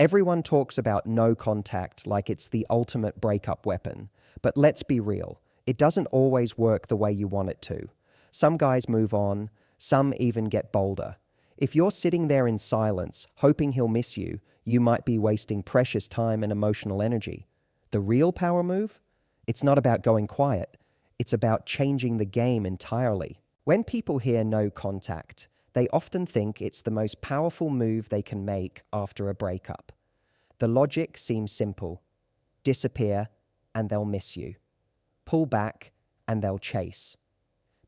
Everyone talks about no contact like it's the ultimate breakup weapon. But let's be real, it doesn't always work the way you want it to. Some guys move on, some even get bolder. If you're sitting there in silence, hoping he'll miss you, you might be wasting precious time and emotional energy. The real power move? It's not about going quiet. It's about changing the game entirely. When people hear no contact, they often think it's the most powerful move they can make after a breakup. The logic seems simple. Disappear, and they'll miss you. Pull back, and they'll chase.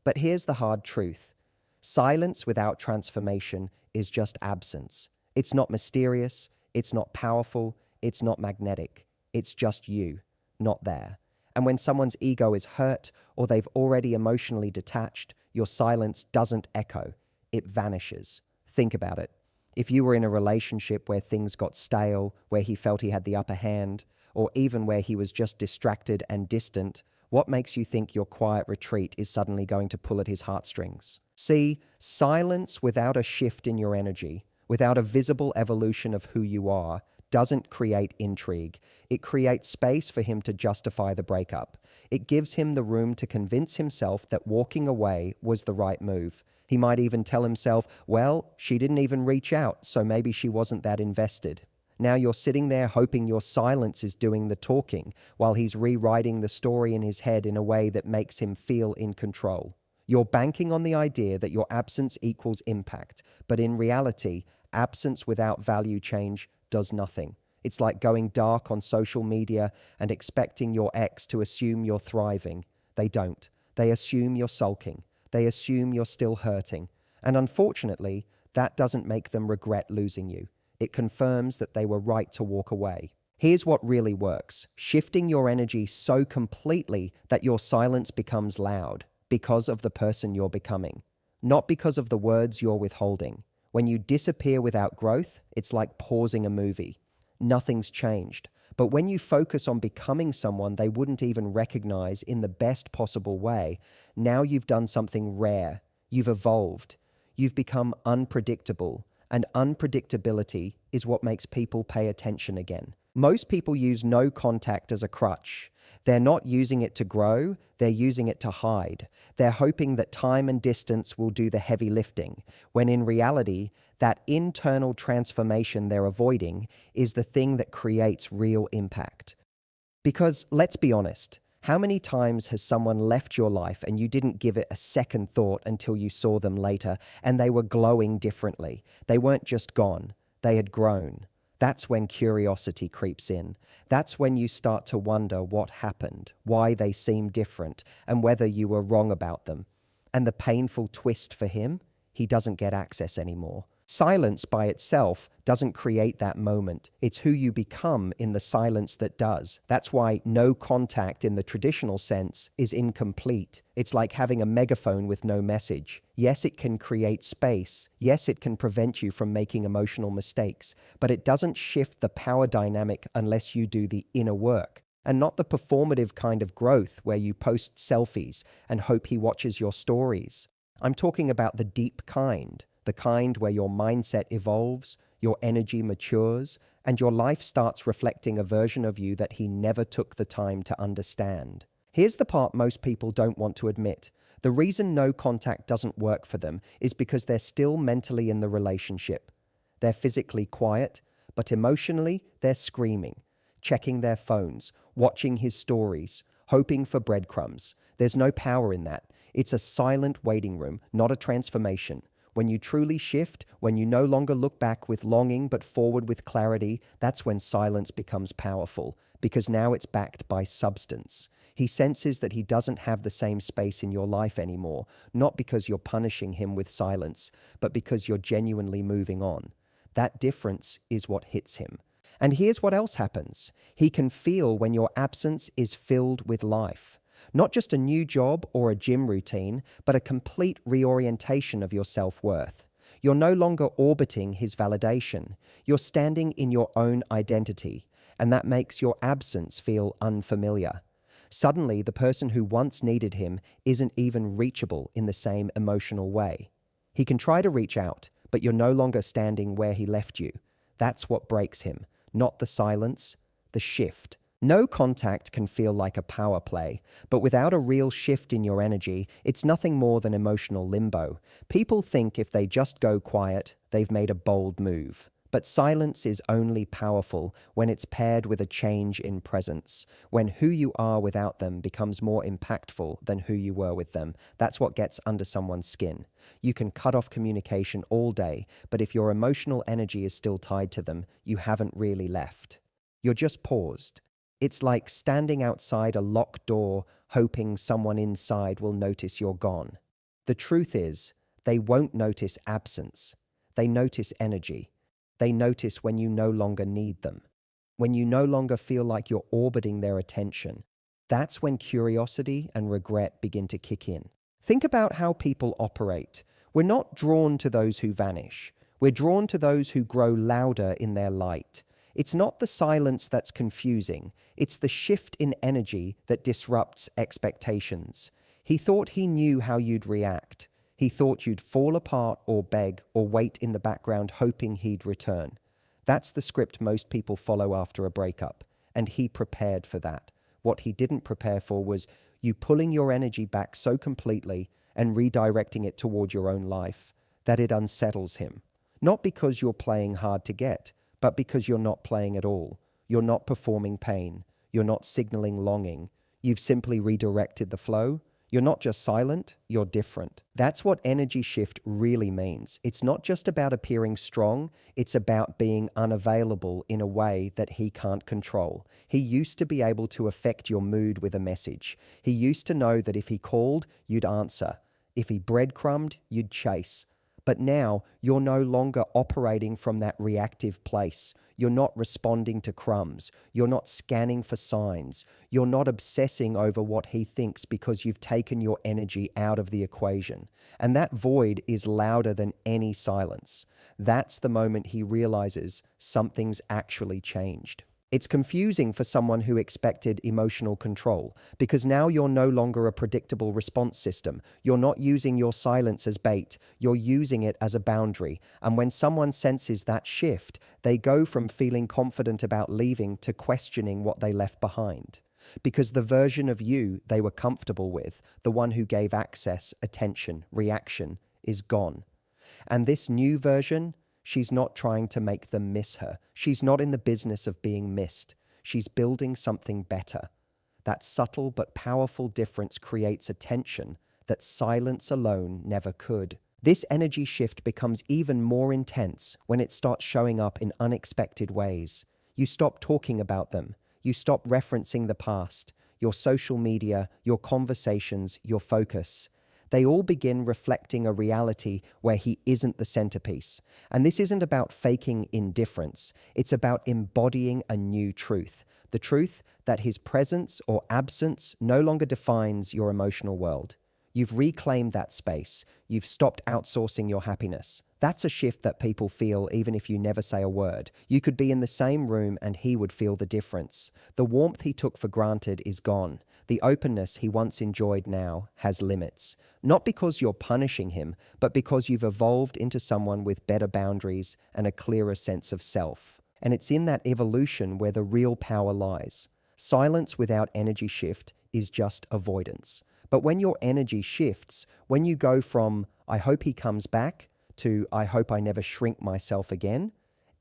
But here's the hard truth. Silence without transformation is just absence. It's not mysterious, it's not powerful, it's not magnetic. It's just you, not there. And when someone's ego is hurt or they've already emotionally detached, your silence doesn't echo. It vanishes. Think about it. If you were in a relationship where things got stale, where he felt he had the upper hand, or even where he was just distracted and distant, what makes you think your quiet retreat is suddenly going to pull at his heartstrings? See, silence without a shift in your energy, without a visible evolution of who you are, doesn't create intrigue. It creates space for him to justify the breakup. It gives him the room to convince himself that walking away was the right move. He might even tell himself, well, she didn't even reach out, so maybe she wasn't that invested. Now you're sitting there hoping your silence is doing the talking, while he's rewriting the story in his head in a way that makes him feel in control. You're banking on the idea that your absence equals impact, but in reality, absence without value change does nothing. It's like going dark on social media and expecting your ex to assume you're thriving. They don't. They assume you're sulking. They assume you're still hurting. And unfortunately, that doesn't make them regret losing you. It confirms that they were right to walk away. Here's what really works. Shifting your energy so completely that your silence becomes loud because of the person you're becoming, not because of the words you're withholding. When you disappear without growth, it's like pausing a movie. Nothing's changed. But when you focus on becoming someone they wouldn't even recognize in the best possible way, now you've done something rare. You've evolved. You've become unpredictable. And unpredictability is what makes people pay attention again. Most people use no contact as a crutch. They're not using it to grow, they're using it to hide. They're hoping that time and distance will do the heavy lifting, when in reality, that internal transformation they're avoiding is the thing that creates real impact. Because let's be honest, how many times has someone left your life and you didn't give it a second thought until you saw them later and they were glowing differently? They weren't just gone, they had grown. That's when curiosity creeps in. That's when you start to wonder what happened, why they seem different, and whether you were wrong about them. And the painful twist for him, he doesn't get access anymore. Silence by itself doesn't create that moment. It's who you become in the silence that does. That's why no contact in the traditional sense is incomplete. It's like having a megaphone with no message. Yes, it can create space. Yes, it can prevent you from making emotional mistakes, but it doesn't shift the power dynamic unless you do the inner work. And not the performative kind of growth where you post selfies and hope he watches your stories. I'm talking about the deep kind. The kind where your mindset evolves, your energy matures, and your life starts reflecting a version of you that he never took the time to understand. Here's the part most people don't want to admit. The reason no contact doesn't work for them is because they're still mentally in the relationship. They're physically quiet, but emotionally they're screaming, checking their phones, watching his stories, hoping for breadcrumbs. There's no power in that. It's a silent waiting room, not a transformation. When you truly shift, when you no longer look back with longing but forward with clarity, that's when silence becomes powerful, because now it's backed by substance. He senses that he doesn't have the same space in your life anymore, not because you're punishing him with silence, but because you're genuinely moving on. That difference is what hits him. And here's what else happens. He can feel when your absence is filled with life. Not just a new job or a gym routine, but a complete reorientation of your self-worth. You're no longer orbiting his validation. You're standing in your own identity, and that makes your absence feel unfamiliar. Suddenly, the person who once needed him isn't even reachable in the same emotional way. He can try to reach out, but you're no longer standing where he left you. That's what breaks him. not the silence, the shift. No contact can feel like a power play, but without a real shift in your energy, it's nothing more than emotional limbo. People think if they just go quiet, they've made a bold move. But silence is only powerful when it's paired with a change in presence, when who you are without them becomes more impactful than who you were with them. That's what gets under someone's skin. You can cut off communication all day, but if your emotional energy is still tied to them, you haven't really left. You're just paused. It's like standing outside a locked door, hoping someone inside will notice you're gone. The truth is, they won't notice absence. They notice energy. They notice when you no longer need them, when you no longer feel like you're orbiting their attention. That's when curiosity and regret begin to kick in. Think about how people operate. We're not drawn to those who vanish. We're drawn to those who grow louder in their light. It's not the silence that's confusing. It's the shift in energy that disrupts expectations. He thought he knew how you'd react. He thought you'd fall apart or beg or wait in the background hoping he'd return. That's the script most people follow after a breakup, and he prepared for that. What he didn't prepare for was you pulling your energy back so completely and redirecting it toward your own life that it unsettles him. Not because you're playing hard to get, but because you're not playing at all. You're not performing pain. You're not signaling longing. You've simply redirected the flow. You're not just silent, you're different. That's what energy shift really means. It's not just about appearing strong, it's about being unavailable in a way that he can't control. He used to be able to affect your mood with a message. He used to know that if he called, you'd answer. If he breadcrumbed, you'd chase. But now, you're no longer operating from that reactive place. You're not responding to crumbs. You're not scanning for signs. You're not obsessing over what he thinks because you've taken your energy out of the equation. And that void is louder than any silence. That's the moment he realizes something's actually changed. It's confusing for someone who expected emotional control, because now you're no longer a predictable response system. You're not using your silence as bait, you're using it as a boundary. And when someone senses that shift, they go from feeling confident about leaving to questioning what they left behind. Because the version of you they were comfortable with, the one who gave access, attention, reaction, is gone. And this new version, she's not trying to make them miss her. She's not in the business of being missed. She's building something better. That subtle but powerful difference creates a tension that silence alone never could. This energy shift becomes even more intense when it starts showing up in unexpected ways. You stop talking about them. You stop referencing the past, your social media, your conversations, your focus. They all begin reflecting a reality where he isn't the centerpiece. And this isn't about faking indifference. It's about embodying a new truth. The truth that his presence or absence no longer defines your emotional world. You've reclaimed that space. You've stopped outsourcing your happiness. That's a shift that people feel even if you never say a word. You could be in the same room and he would feel the difference. The warmth he took for granted is gone. The openness he once enjoyed now has limits. Not because you're punishing him, but because you've evolved into someone with better boundaries and a clearer sense of self. And it's in that evolution where the real power lies. Silence without energy shift is just avoidance. But when your energy shifts, when you go from, I hope he comes back, to, I hope I never shrink myself again,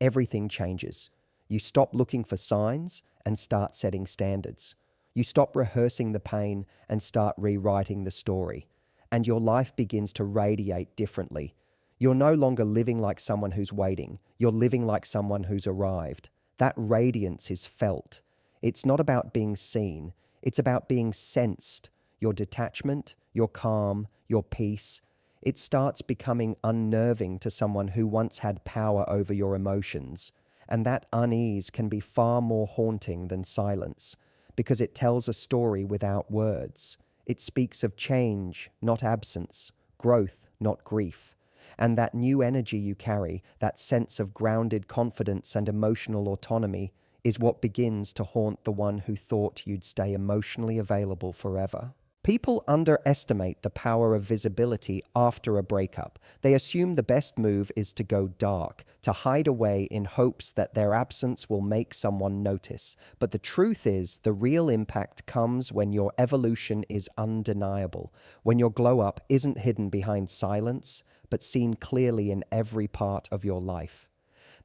everything changes. You stop looking for signs and start setting standards. You stop rehearsing the pain and start rewriting the story. And your life begins to radiate differently. You're no longer living like someone who's waiting. You're living like someone who's arrived. That radiance is felt. It's not about being seen. It's about being sensed. Your detachment, your calm, your peace. It starts becoming unnerving to someone who once had power over your emotions. And that unease can be far more haunting than silence, because it tells a story without words. It speaks of change, not absence, growth, not grief. And that new energy you carry, that sense of grounded confidence and emotional autonomy, is what begins to haunt the one who thought you'd stay emotionally available forever. People underestimate the power of visibility after a breakup. They assume the best move is to go dark, to hide away in hopes that their absence will make someone notice. But the truth is, the real impact comes when your evolution is undeniable, when your glow up isn't hidden behind silence, but seen clearly in every part of your life.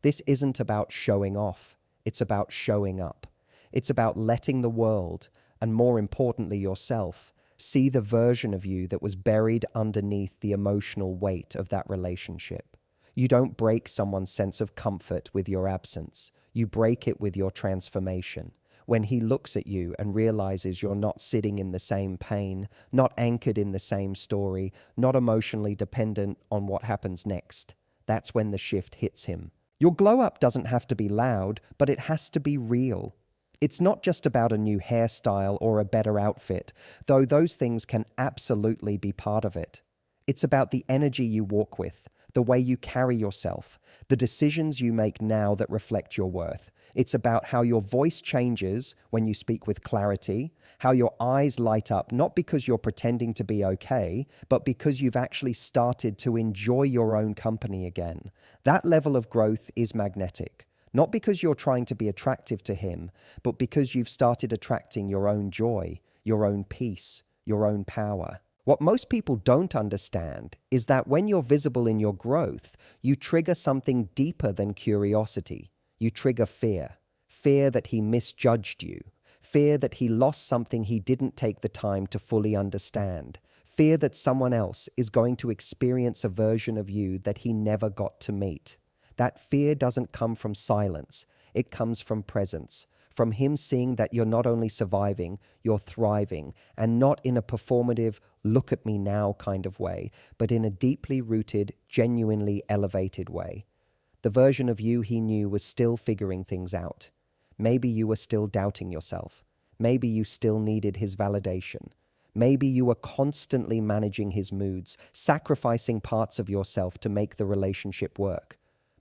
This isn't about showing off, it's about showing up. It's about letting the world, and more importantly yourself, see the version of you that was buried underneath the emotional weight of that relationship. You don't break someone's sense of comfort with your absence. You break it with your transformation. When he looks at you and realizes you're not sitting in the same pain, not anchored in the same story, not emotionally dependent on what happens next, that's when the shift hits him. Your glow up doesn't have to be loud, but it has to be real. It's not just about a new hairstyle or a better outfit, though those things can absolutely be part of it. It's about the energy you walk with, the way you carry yourself, the decisions you make now that reflect your worth. It's about how your voice changes when you speak with clarity, how your eyes light up, not because you're pretending to be okay, but because you've actually started to enjoy your own company again. That level of growth is magnetic. Not because you're trying to be attractive to him, but because you've started attracting your own joy, your own peace, your own power. What most people don't understand is that when you're visible in your growth, you trigger something deeper than curiosity. You trigger fear. Fear that he misjudged you. Fear that he lost something he didn't take the time to fully understand. Fear that someone else is going to experience a version of you that he never got to meet. That fear doesn't come from silence. It comes from presence, from him seeing that you're not only surviving, you're thriving, and not in a performative, look at me now kind of way, but in a deeply rooted, genuinely elevated way. The version of you he knew was still figuring things out. Maybe you were still doubting yourself. Maybe you still needed his validation. Maybe you were constantly managing his moods, sacrificing parts of yourself to make the relationship work.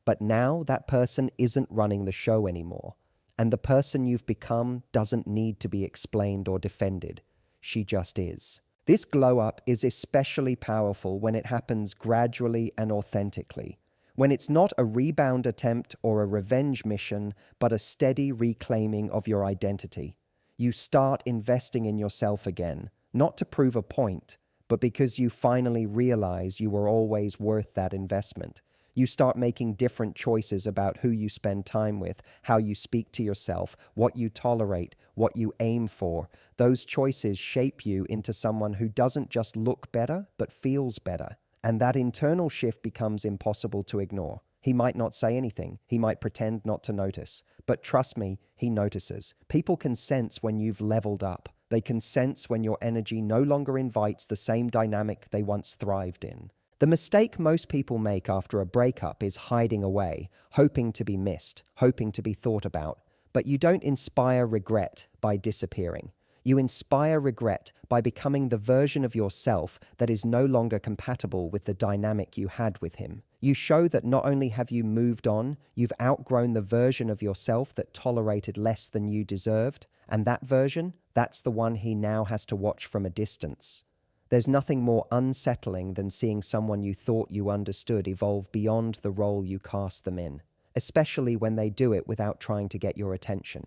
But now that person isn't running the show anymore, and the person you've become doesn't need to be explained or defended. She just is. This glow-up is especially powerful when it happens gradually and authentically, when it's not a rebound attempt or a revenge mission, but a steady reclaiming of your identity. You start investing in yourself again, not to prove a point, but because you finally realize you were always worth that investment. You start making different choices about who you spend time with, how you speak to yourself, what you tolerate, what you aim for. Those choices shape you into someone who doesn't just look better, but feels better. And that internal shift becomes impossible to ignore. He might not say anything. He might pretend not to notice. But trust me, he notices. People can sense when you've leveled up. They can sense when your energy no longer invites the same dynamic they once thrived in. The mistake most people make after a breakup is hiding away, hoping to be missed, hoping to be thought about. But you don't inspire regret by disappearing. You inspire regret by becoming the version of yourself that is no longer compatible with the dynamic you had with him. You show that not only have you moved on, you've outgrown the version of yourself that tolerated less than you deserved, and that version, that's the one he now has to watch from a distance. There's nothing more unsettling than seeing someone you thought you understood evolve beyond the role you cast them in, especially when they do it without trying to get your attention.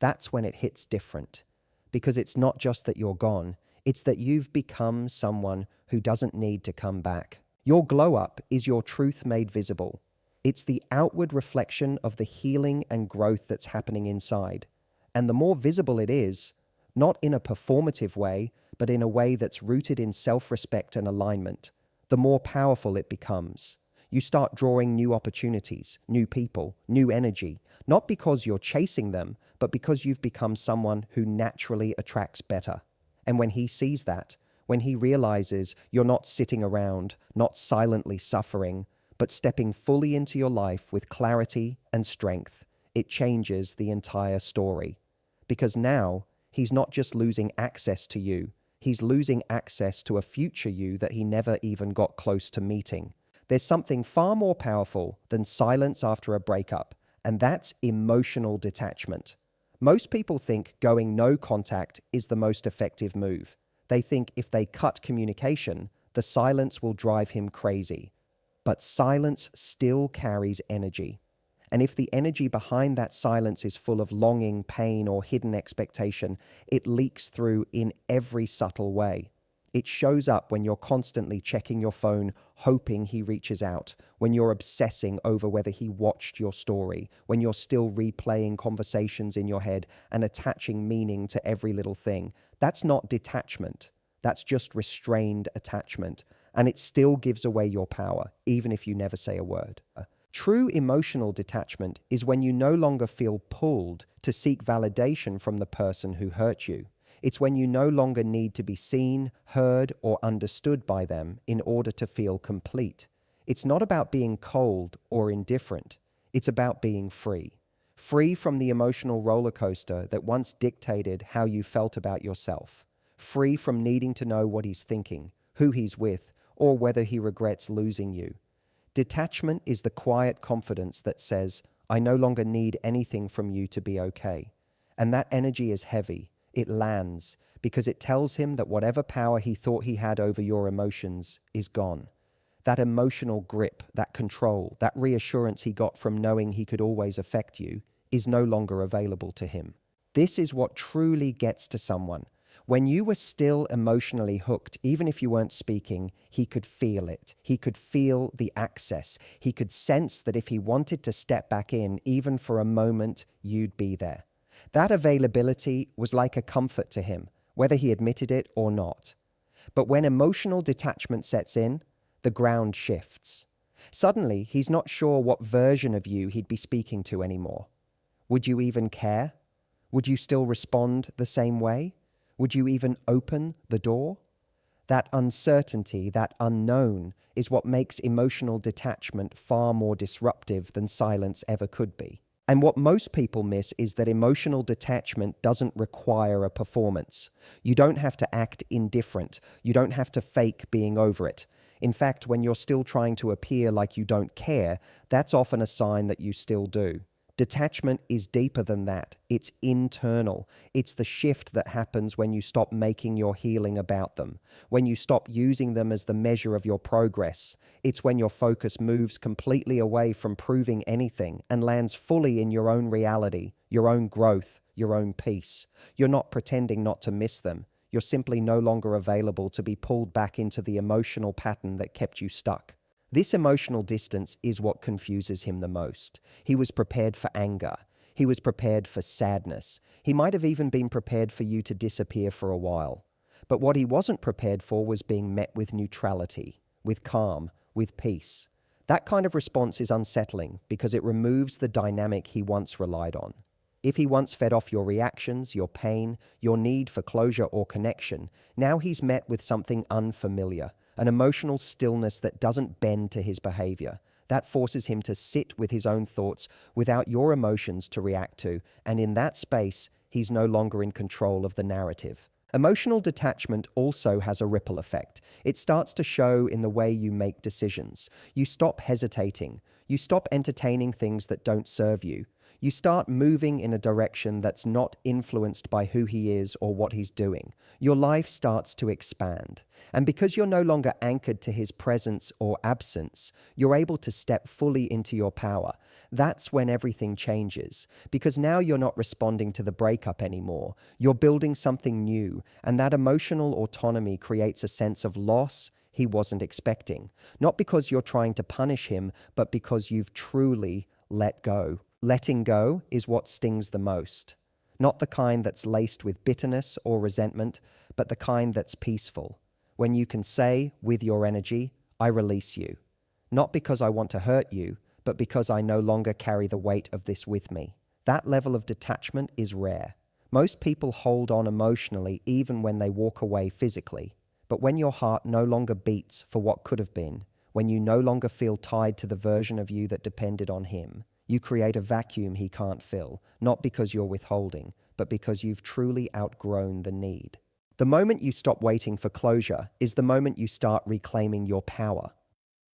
That's when it hits different. Because it's not just that you're gone, it's that you've become someone who doesn't need to come back. Your glow-up is your truth made visible. It's the outward reflection of the healing and growth that's happening inside. And the more visible it is, not in a performative way, but in a way that's rooted in self-respect and alignment, the more powerful it becomes. You start drawing new opportunities, new people, new energy, not because you're chasing them, but because you've become someone who naturally attracts better. And when he sees that, when he realizes you're not sitting around, not silently suffering, but stepping fully into your life with clarity and strength, it changes the entire story. Because now, he's not just losing access to you, he's losing access to a future you that he never even got close to meeting. There's something far more powerful than silence after a breakup, and that's emotional detachment. Most people think going no contact is the most effective move. They think if they cut communication, the silence will drive him crazy. But silence still carries energy. And if the energy behind that silence is full of longing, pain, or hidden expectation, it leaks through in every subtle way. It shows up when you're constantly checking your phone, hoping he reaches out, when you're obsessing over whether he watched your story, when you're still replaying conversations in your head and attaching meaning to every little thing. That's not detachment. That's just restrained attachment. And it still gives away your power, even if you never say a word. True emotional detachment is when you no longer feel pulled to seek validation from the person who hurt you. It's when you no longer need to be seen, heard, or understood by them in order to feel complete. It's not about being cold or indifferent. It's about being free. Free from the emotional roller coaster that once dictated how you felt about yourself. Free from needing to know what he's thinking, who he's with, or whether he regrets losing you. Detachment is the quiet confidence that says, I no longer need anything from you to be okay. And that energy is heavy. It lands because it tells him that whatever power he thought he had over your emotions is gone. That emotional grip, that control, that reassurance he got from knowing he could always affect you is no longer available to him. This is what truly gets to someone. When you were still emotionally hooked, even if you weren't speaking, he could feel it. He could feel the access. He could sense that if he wanted to step back in, even for a moment, you'd be there. That availability was like a comfort to him, whether he admitted it or not. But when emotional detachment sets in, the ground shifts. Suddenly, he's not sure what version of you he'd be speaking to anymore. Would you even care? Would you still respond the same way? Would you even open the door? That uncertainty, that unknown, is what makes emotional detachment far more disruptive than silence ever could be. And what most people miss is that emotional detachment doesn't require a performance. You don't have to act indifferent. You don't have to fake being over it. In fact, when you're still trying to appear like you don't care, that's often a sign that you still do. Detachment is deeper than that. It's internal. It's the shift that happens when you stop making your healing about them, when you stop using them as the measure of your progress. It's when your focus moves completely away from proving anything and lands fully in your own reality, your own growth, your own peace. You're not pretending not to miss them. You're simply no longer available to be pulled back into the emotional pattern that kept you stuck. This emotional distance is what confuses him the most. He was prepared for anger. He was prepared for sadness. He might have even been prepared for you to disappear for a while. But what he wasn't prepared for was being met with neutrality, with calm, with peace. That kind of response is unsettling because it removes the dynamic he once relied on. If he once fed off your reactions, your pain, your need for closure or connection, now he's met with something unfamiliar. An emotional stillness that doesn't bend to his behavior. That forces him to sit with his own thoughts without your emotions to react to, and in that space, he's no longer in control of the narrative. Emotional detachment also has a ripple effect. It starts to show in the way you make decisions. You stop hesitating. You stop entertaining things that don't serve you. You start moving in a direction that's not influenced by who he is or what he's doing. Your life starts to expand. And because you're no longer anchored to his presence or absence, you're able to step fully into your power. That's when everything changes. Because now you're not responding to the breakup anymore. You're building something new, and that emotional autonomy creates a sense of loss he wasn't expecting. Not because you're trying to punish him, but because you've truly let go. Letting go is what stings the most. Not the kind that's laced with bitterness or resentment, but the kind that's peaceful. When you can say, with your energy, I release you. Not because I want to hurt you, but because I no longer carry the weight of this with me. That level of detachment is rare. Most people hold on emotionally even when they walk away physically. But when your heart no longer beats for what could have been, when you no longer feel tied to the version of you that depended on him, you create a vacuum he can't fill, not because you're withholding, but because you've truly outgrown the need. The moment you stop waiting for closure is the moment you start reclaiming your power.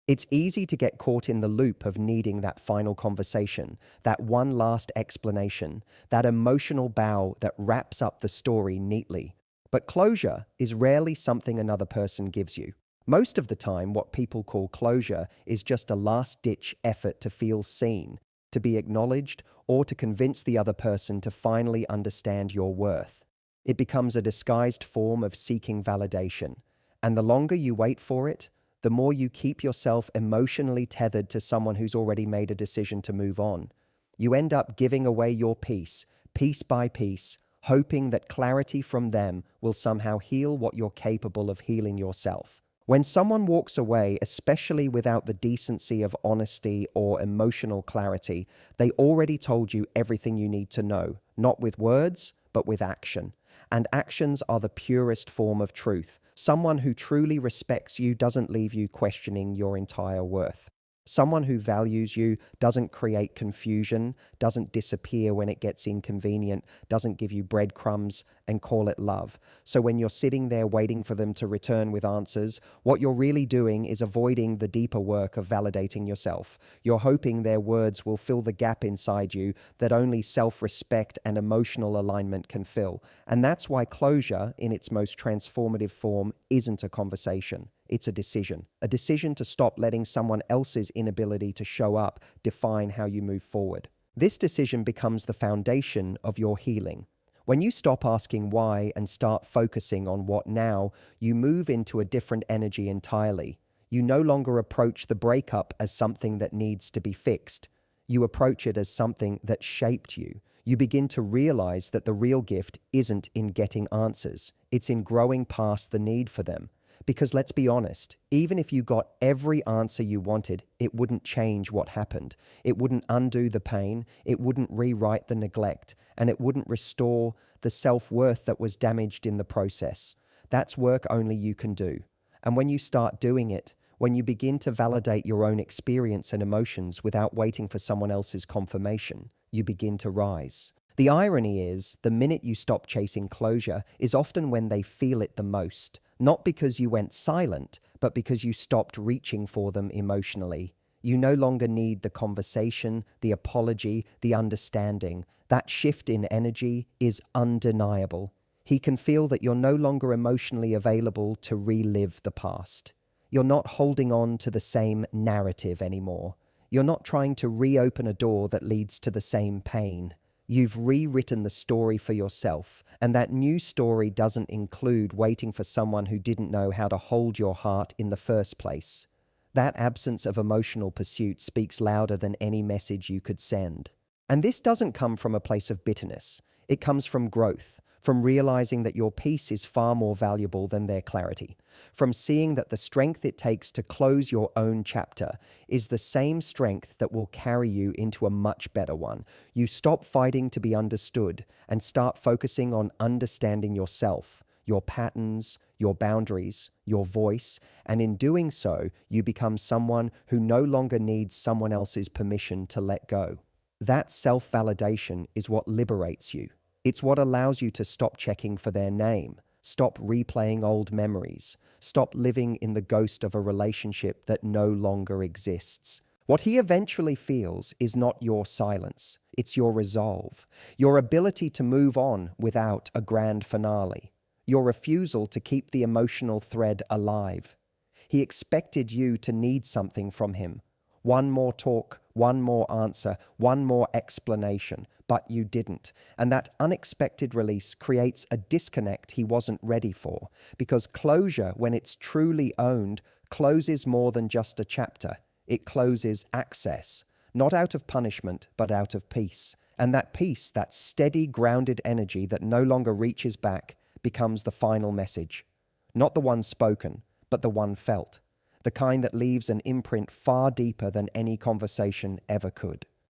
It's easy to get caught in the loop of needing that final conversation, that one last explanation, that emotional bow that wraps up the story neatly. But closure is rarely something another person gives you. Most of the time, what people call closure is just a last-ditch effort to feel seen, to be acknowledged, or to convince the other person to finally understand your worth. It becomes a disguised form of seeking validation. And the longer you wait for it, the more you keep yourself emotionally tethered to someone who's already made a decision to move on. You end up giving away your peace, piece by piece, hoping that clarity from them will somehow heal what you're capable of healing yourself. When someone walks away, especially without the decency of honesty or emotional clarity, they already told you everything you need to know, not with words, but with action. And actions are the purest form of truth. Someone who truly respects you doesn't leave you questioning your entire worth. Someone who values you doesn't create confusion, doesn't disappear when it gets inconvenient, doesn't give you breadcrumbs and call it love. So when you're sitting there waiting for them to return with answers, what you're really doing is avoiding the deeper work of validating yourself. You're hoping their words will fill the gap inside you that only self-respect and emotional alignment can fill. And that's why closure, in its most transformative form, isn't a conversation. It's a decision to stop letting someone else's inability to show up define how you move forward. This decision becomes the foundation of your healing. When you stop asking why and start focusing on what now, you move into a different energy entirely. You no longer approach the breakup as something that needs to be fixed. You approach it as something that shaped you. You begin to realize that the real gift isn't in getting answers. It's in growing past the need for them. Because let's be honest, even if you got every answer you wanted, it wouldn't change what happened. It wouldn't undo the pain, it wouldn't rewrite the neglect, and it wouldn't restore the self-worth that was damaged in the process. That's work only you can do. And when you start doing it, when you begin to validate your own experience and emotions without waiting for someone else's confirmation, you begin to rise. The irony is, the minute you stop chasing closure is often when they feel it the most. Not because you went silent, but because you stopped reaching for them emotionally. You no longer need the conversation, the apology, the understanding. That shift in energy is undeniable. He can feel that you're no longer emotionally available to relive the past. You're not holding on to the same narrative anymore. You're not trying to reopen a door that leads to the same pain. You've rewritten the story for yourself, and that new story doesn't include waiting for someone who didn't know how to hold your heart in the first place. That absence of emotional pursuit speaks louder than any message you could send. And this doesn't come from a place of bitterness. It comes from growth, from realizing that your peace is far more valuable than their clarity, from seeing that the strength it takes to close your own chapter is the same strength that will carry you into a much better one. You stop fighting to be understood and start focusing on understanding yourself, your patterns, your boundaries, your voice, and in doing so, you become someone who no longer needs someone else's permission to let go. That self-validation is what liberates you. It's what allows you to stop checking for their name, stop replaying old memories, stop living in the ghost of a relationship that no longer exists. What he eventually feels is not your silence, it's your resolve, your ability to move on without a grand finale, your refusal to keep the emotional thread alive. He expected you to need something from him. One more talk, one more answer, one more explanation, but you didn't. And that unexpected release creates a disconnect he wasn't ready for, because closure, when it's truly owned, closes more than just a chapter. It closes access, not out of punishment, but out of peace. And that peace, that steady, grounded energy that no longer reaches back, becomes the final message. Not the one spoken, but the one felt. The kind that leaves an imprint far deeper than any conversation ever could.